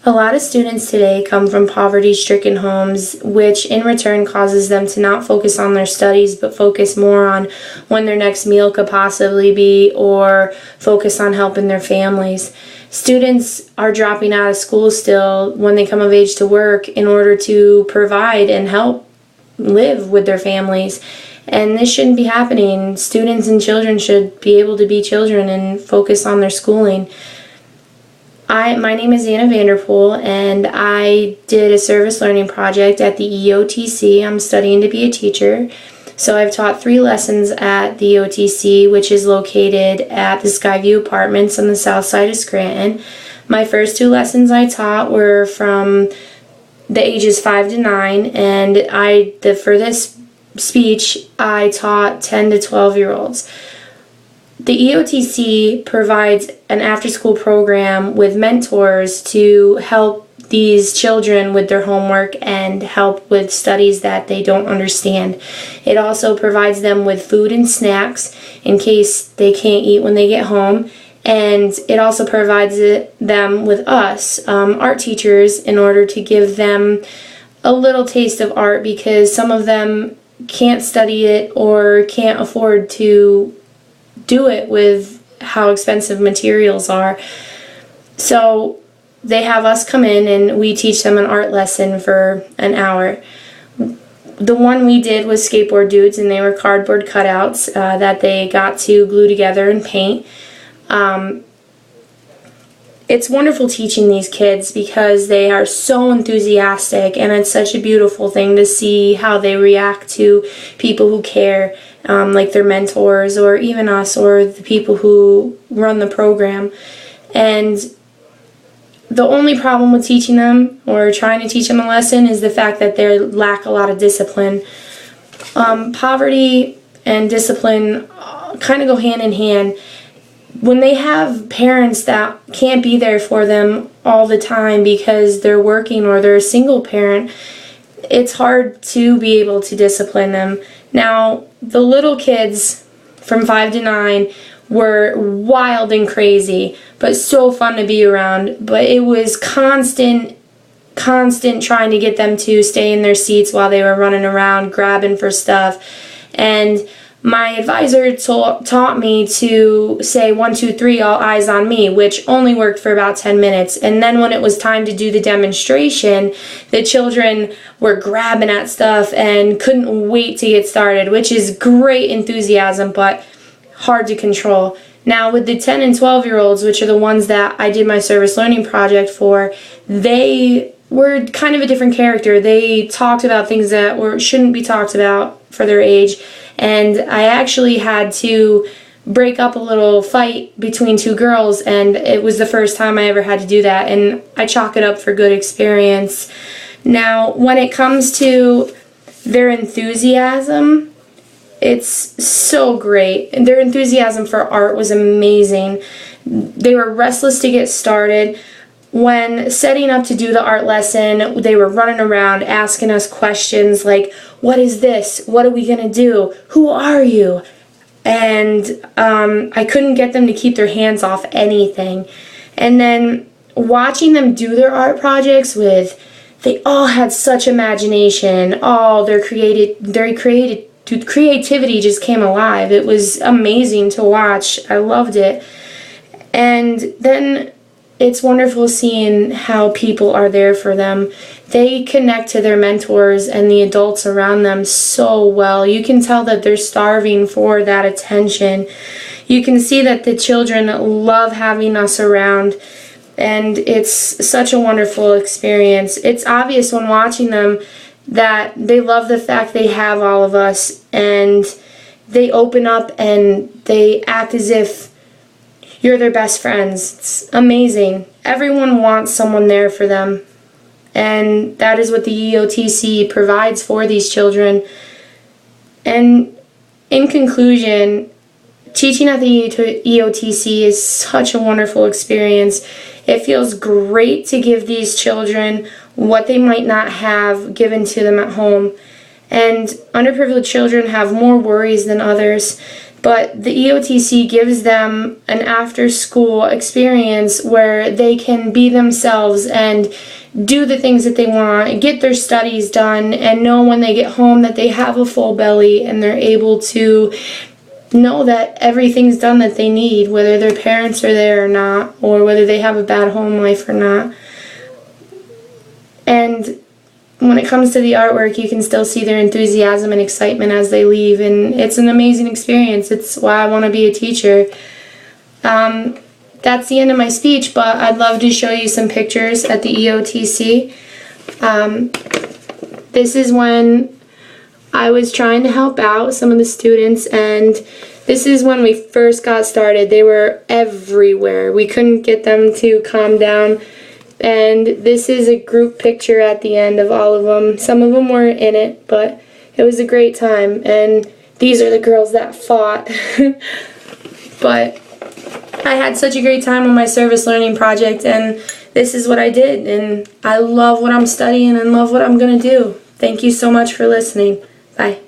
A lot of students today come from poverty-stricken homes, which in return causes them to not focus on their studies, but focus more on when their next meal could possibly be, or focus on helping their families. Students are dropping out of school still when they come of age to work in order to provide and help live with their families. And this shouldn't be happening. Students and children should be able to be children and focus on their schooling. My name is Anna Vanderpool, and I did a service learning project at the Eotc. I'm studying to be a teacher. So I've taught 3 lessons at the Eotc, which is located at the Skyview Apartments on the south side of Scranton. My first 2 lessons I taught were from the ages 5 to 9, and for this speech I taught 10 to 12-year-olds. The Eotc provides an after-school program with mentors to help these children with their homework and help with studies that they don't understand. It also provides them with food and snacks in case they can't eat when they get home. And it also provides them with us, art teachers, in order to give them a little taste of art, because some of them can't study it or can't afford to do it with how expensive materials are. So they have us come in and we teach them an art lesson for an hour. The one we did was skateboard dudes, and they were cardboard cutouts that they got to glue together and paint. It's wonderful teaching these kids because they are so enthusiastic, and it's such a beautiful thing to see how they react to people who care, like their mentors or even us or the people who run the program. And the only problem with teaching them or trying to teach them a lesson is the fact that they lack a lot of discipline. Poverty and discipline kind of go hand in hand. When they have parents that can't be there for them all the time because they're working or they're a single parent, it's hard to be able to discipline them. Now, the little kids from 5 to 9 were wild and crazy, but so fun to be around. But it was constant trying to get them to stay in their seats while they were running around grabbing for stuff. And my advisor taught me to say 1, 2, 3, all eyes on me, which only worked for about 10 minutes. And then when it was time to do the demonstration, the children were grabbing at stuff and couldn't wait to get started, which is great enthusiasm, but hard to control. Now with the 10 and 12-year-olds, which are the ones that I did my service learning project for, they were kind of a different character. They talked about things that shouldn't be talked about for their age. And I actually had to break up a little fight between 2 girls, and it was the first time I ever had to do that, and I chalk it up for good experience. Now, when it comes to their enthusiasm, it's so great. And their enthusiasm for art was amazing. They were restless to get started. When setting up to do the art lesson, they were running around asking us questions like, what is this? What are we going to do? Who are you? And I couldn't get them to keep their hands off anything. And then watching them do their art projects they all had such imagination. Their creativity just came alive. It was amazing to watch. I loved it. And then it's wonderful seeing how people are there for them. They connect to their mentors and the adults around them so well. You can tell that they're starving for that attention. You can see that the children love having us around, and it's such a wonderful experience. It's obvious when watching them that they love the fact they have all of us, and they open up and they act as if you're their best friends. It's amazing. Everyone wants someone there for them. And that is what the Eotc provides for these children. And in conclusion, teaching at the Eotc is such a wonderful experience. It feels great to give these children what they might not have given to them at home. And underprivileged children have more worries than others. But the EOTC gives them an after-school experience where they can be themselves and do the things that they want, get their studies done, and know when they get home that they have a full belly and they're able to know that everything's done that they need, whether their parents are there or not, or whether they have a bad home life or not. And when it comes to the artwork, you can still see their enthusiasm and excitement as they leave, and it's an amazing experience. It's why I want to be a teacher. That's the end of my speech, but I'd love to show you some pictures at the EOTC. This is when I was trying to help out some of the students, and this is when we first got started. They were everywhere. We couldn't get them to calm down. And this is a group picture at the end of all of them. Some of them weren't in it, but it was a great time. And these are the girls that fought. But I had such a great time on my service learning project, and this is what I did. And I love what I'm studying and love what I'm going to do. Thank you so much for listening. Bye.